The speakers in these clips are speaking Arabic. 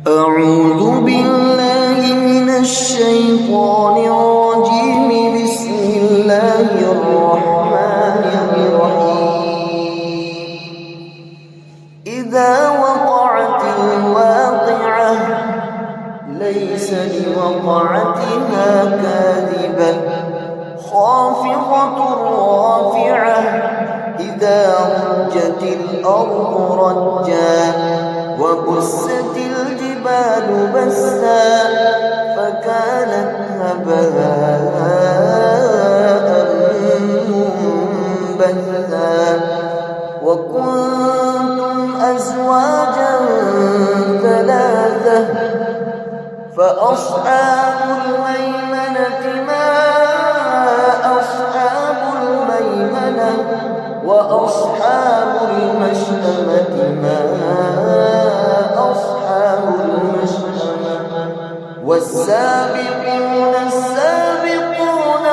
أعوذ بالله من الشيطان الرجيم. بسم الله الرحمن الرحيم. إذا وقعت الواقعة ليس لوقعتها كاذبة خافضة رافعة إذا رجت الأرض رجا وبست الجبال بسا فكانت هباء منبثا وكنتم أزواجا ثلاثة فأصحاب الميمنة ما أصحاب الميمنة وأصحاب المشأمة ما أصحاب المشأمة والسابقون السابقون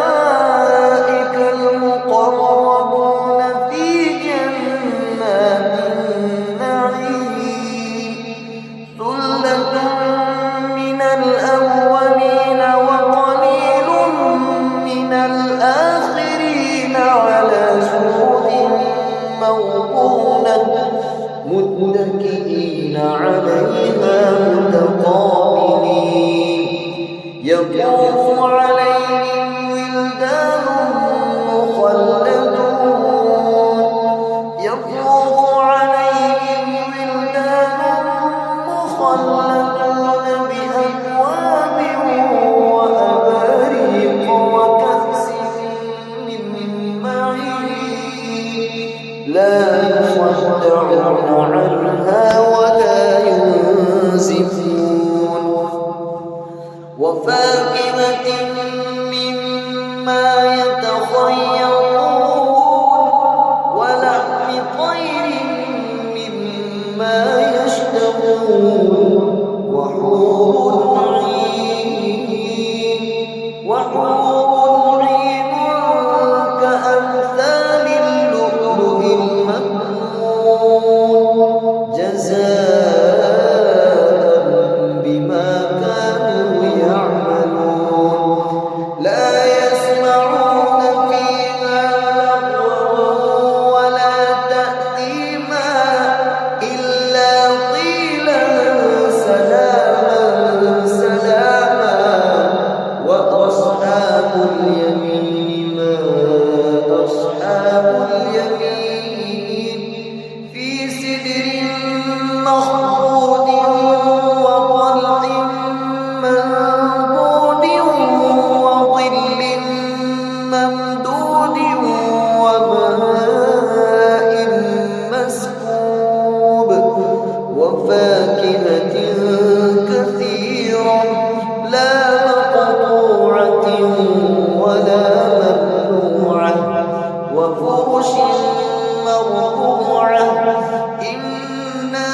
أولئك المقربون في جنات النعيم ثلة من الأولين وقليل من الآخرين على سرر موضونة متكئين عليها متقابلين يطوف عليهم ولدان مخلدون يطوف عليهم ولدان مخلدون بأكواب وأباريق وكأس من معين لا يصدعون عنها ولا ينزفون وفاكهة مما يتخيرون ولحم طير مما يشتهون وحور عين كأمثال اللؤلؤ المكنون جزاء بما كانوا يعملون لا يسمعون فيها لغوا ولا تأثيما إلا قيلا سلاما سلاما وأصحاب اليمين ما أصحاب اليمين في سدر مخضود وطلح منضود وظل ممدود وماء مسكوب وفاكهة كثيرة لا مقطوعة ولا ممنوعة وفرش مرفوعة إنا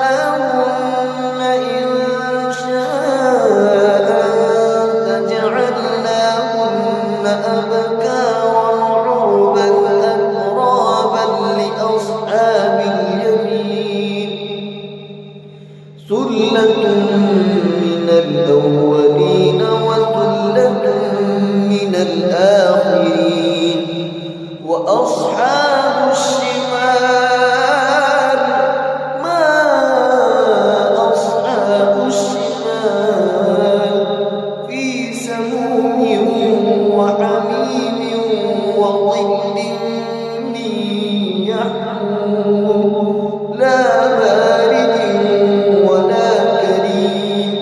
أنشأناهن إنشاء فجعلناهن أبكارا عربا أترابا لأصحاب اليمين ثلة من الأولين وثلة من الآخرين وأصحاب الشمال ما أصحاب الشمال في سموم وحميم وظل من يحموم لا بارد ولا كريم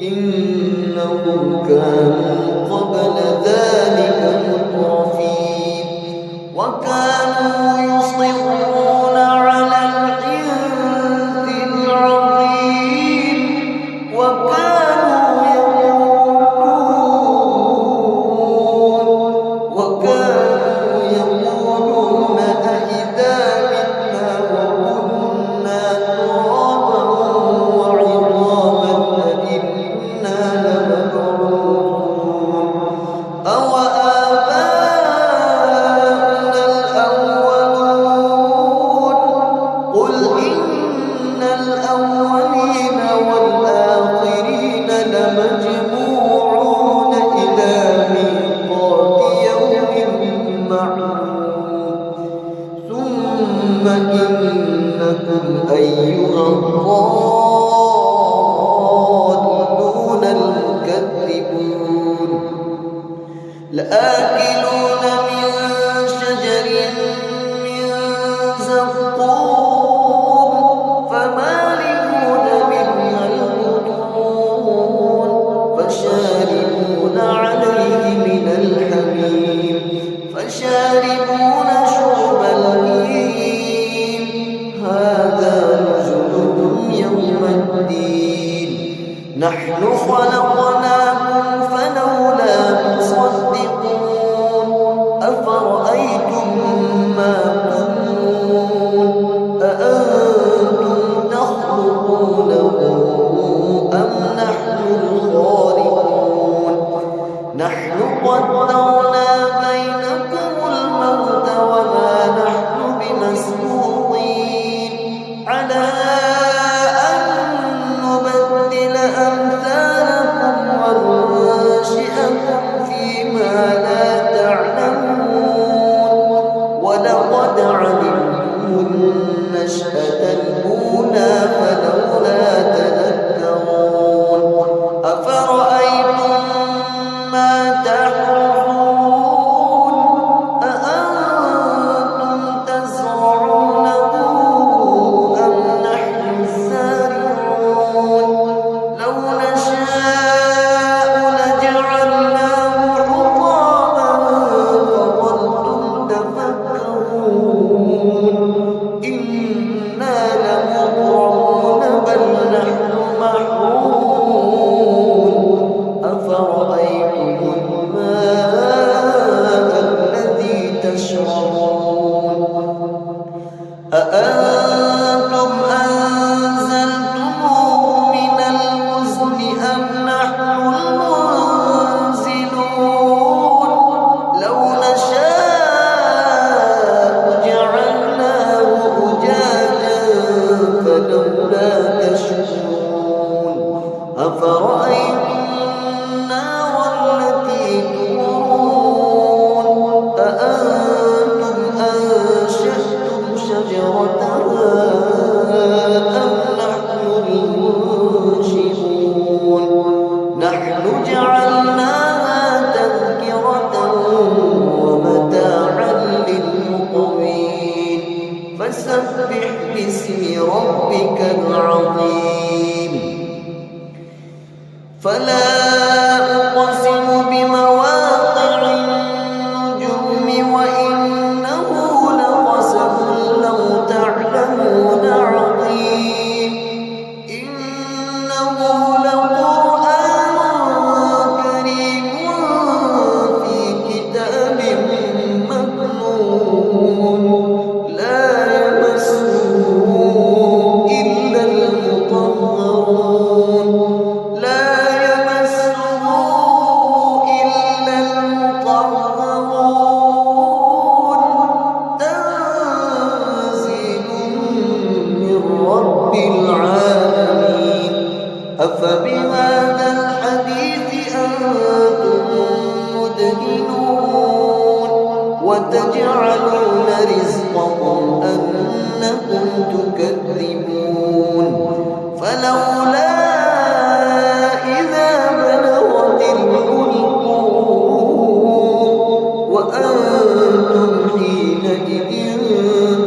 إنهم كانوا قبل ذلك مترفين وكانوا يصرون على الحنث العظيم وكانوا يقولون أإذا متنا وكنا ترابا وعظاما أإنا لمبعوثون أوآباؤنا الأولون قل إن الأولين والآخرين لمجموعون إلى ميقات يوم معلوم ثم إنكم أيها الضالون المكذبون لآكلون من شجر من زقوم فمالئون منها البطون فشاربون عليه من الحميم فشاربون شرب الهيم هذا نزلهم يوم الدين نحن خلقناكم فلولا تصدقون أفرأيتم ما تمنون أأنتم تخلقونه أم نحن الخالقون نحن قدرنا بينكم الموت وما نحن بمسبوقين على أن نبدل أمثالكم وننشئكم فيما لا تعلمون ولقد علمتم النشأة الأولى فلولا تذكرون أفرأيتم ما تحرثون أأنتم تزرعونه أم نحن الزارعون لو نشاء لجعلناه حطاما فظلتم تفكرون إنا لمغرمون بل نحن محرومون أفرأيتم الماء الذي تشربون أأنتم أنزلتموه من المزن أم نحن المنزلون لو نشاء جعلناه أجاجا فلولا تشكرون أفرأيتم النار التي تورون أأنتم أنشأتم شجرتها أم نحن المنشئون نحن جعلناها تذكرة ومتاعا للمقوين فسبح باسم ربك العظيم فلا أقسم بمواقع النجوم وإنه لقسم لو تعلمون عظيم إنه لقرآن كريم في كتاب مكنون لا يمسه إلا المطهرون تنزيل من رب العالمين أفبهذا الحديث أنتم مدهنون وتجعلون رزقكم أنكم تكذبون فلولا إذا بلغت الحلقوم وأنتم حينئذ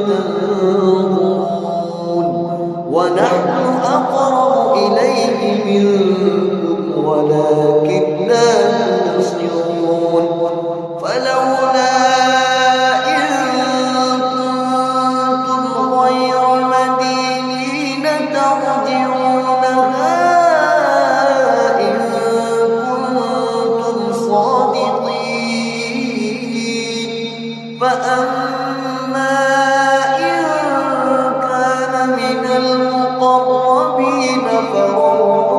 تنظرون ونحن أقرب إليه منكم ولكن لا تبصرون فلولا إن كنتم غير مدينين ترجعونها إن كنتم صادقين فأما إن كان من المقربين فروح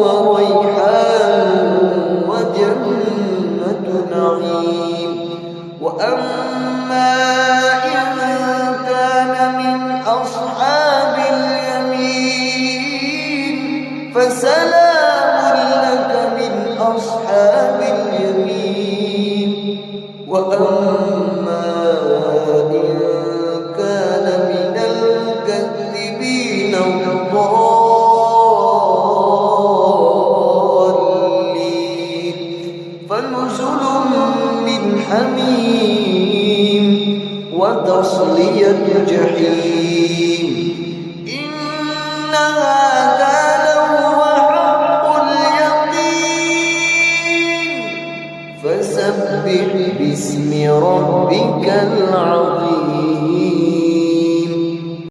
وريحان وجنة نعيم وأما إن كان من أصحاب اليمين فسلام لك من أصحاب اليمين. وأما إن كان من المكذبين الضالين فنزل من حميم وتصلية جحيم. إن هذا لهو حق اليقين فسبح باسم ربك